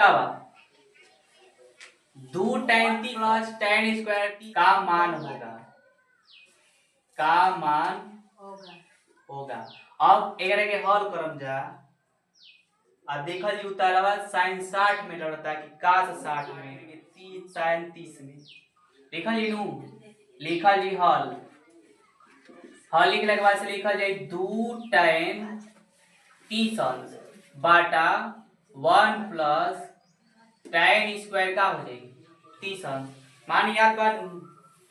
क्या बा 2 tan t plus tan square t का मान होगा अब एकरा के हल करम जा आ देखल जी उतारवा sin 60 में लड़ता कि cos 60 में 30 sin 30 में देखल जी नु लिखल जी हल लिखले के बाद से लिखल जाई 2 tan t sin बाटा 1 प्लस tan स्क्वायर का हो जाएगी 30 मान याद कर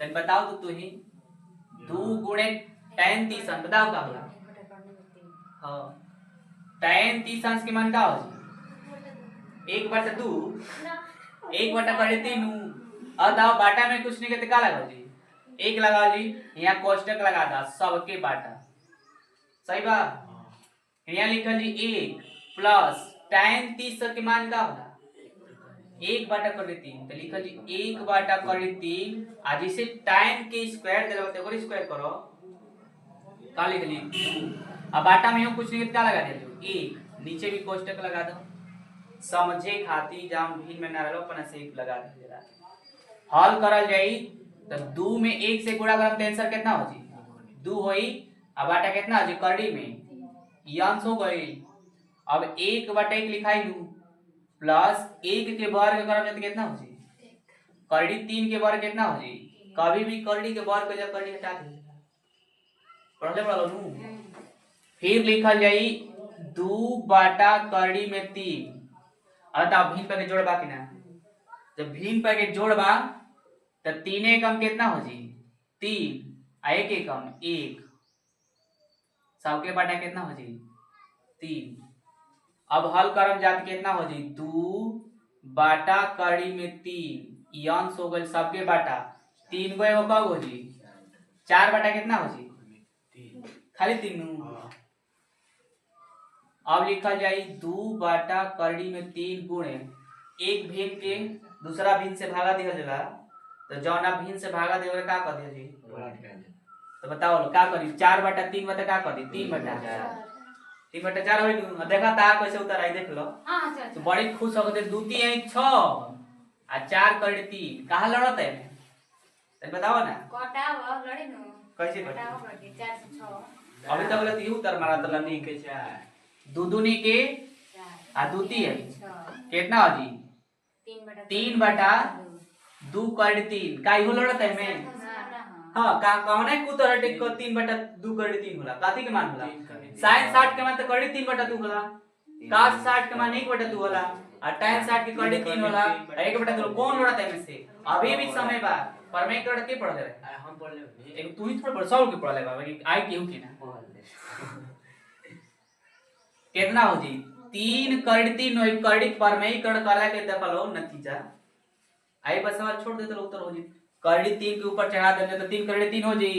तन बताओ तो तू ही 2 गुणे tan 30 बताओ का होला हां tan 30 के मान का हो जी 1/2 1/3 बताओ बाटा में कुछ नहीं कहते का लगाओ जी 1 लगाओ जी यहाँ कोष्टक लगा दा सबके बाटा सही बा यहाँ लिखल जी 1 प्लस tan 30 के मान का होला 1/3 तो लिखल जी 1/3 आ जैसे tan के स्क्वायर देला होते ओकर स्क्वायर करो का लिख ली अब बाटा में कुछ नहीं क्या लगा दे 1 नीचे भी कोष्टक लगा दो समझे खातिर जाम भिन्न में ना रहो अपना से 1 लगा दे जरा हल करल जाई तो 2 में 1 से गुणा करम तो आंसर कितना हो जी 2 होई अब बाटा कितना हो जी करड़ी में ये अंश हो गई अब 1/1 लिखाई लू प्लस 1 के वर्ग करम तो कितना हो जी करड़ी 3 के वर्ग कितना हो जी कभी भी करड़ी के वर्ग को जब करड़ी हटा दे पढ़ले पढ़लो नु फिर लिखल जाई 2 बाटा करड़ी में 3 अब भिन्न पे के जोड़बा कि ना जब भिन्न पे के जोड़बा तो 3 एकम कितना हो जी 3 आ 1 एकम 1 सबके बाटा कितना हो जी 3 अब हल करम जात कितना हो जी 2 बाटा करड़ी में 3 ये अंश हो गइल सबके बाटा 3 गो एगो कब हो जी 4 बाटा कितना हो जी खाली 3 अब लिखल जाई 2 बाटा करड़ी में 3 गुणे एक भिन्न के दूसरा भिन्न से भागा दिया जाला तो जौना भिन्न से भागा देवे का कर दिया जी तो बताओ का करी 4/3 बता का कर दी 3/4 होई नु देखा ता कैसे उतर आई देख लो हां अच्छा तो बड़ी खुश हो गए 2 3 6 आ 4 करड़ी 3 कहां लड़त है तने बताओ ना कटाव लड़े नु कैसे कटाव करके 4 से 6 अभी तक लती उतर मारा तो लनी के 4 2 दूनी के आ दूती है कितना हो जी 3/2 कर 3 काई हो लड़त है में हां का कौन है को तरह टिक 3/2 कर 3 होला काती के मान होला sin 60 के मान तो कर 3/2 होला cos 60 के मान 1/2 होला और tan 60 के कर 3 होला 1/2 कौन लड़त है में से अभी भी समय बा पर मैं कर के पढ़ रहे हम पढ़ ले एक तू ही थोड़ा पढ़ सब के पढ़ ले बाबा आई केहू की ना कितना हो जी 3 करड़ी 3 होई करड़ी पर में ही कर्ण करा के देखलो नतीजा आई बस सवाल छोड़ देते उत्तर हो जी करड़ी 3 के ऊपर चढ़ा देंगे तो 3 करड़ी 3 हो जी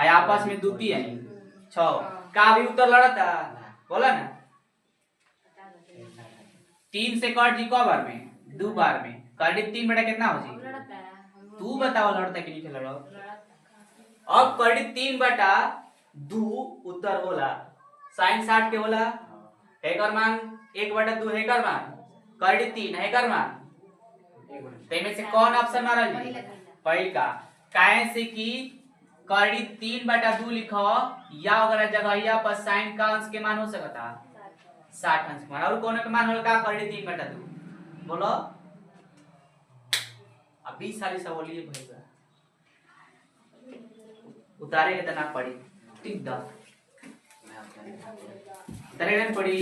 आई आपस में दूती है 6 का भी उत्तर लड़ता बोला ना 3 से कट जी क बार में 2 बार में करड़ी 3 बेटा कितना हो जी तू बताओ लड़ता कि नहीं लड़ो अब करड़ी 3/2 उत्तर होला sin 60 के होला हेकर मान 1/2 हेकर मान करड़ी 3 हेकर मान तेमे से कौन ऑप्शन मारल जी पहिल का काहे से कि करड़ी 3/2 लिखो या अगर जगहिया पर sin का अंश के मान हो सकता 60 अंश मान और कौन के मान होला का करड़ी 3/2 बोलो अब 20 सारी सवालिए भइबा उतारे के तना पड़ी ठीक दा उतारे न पड़ी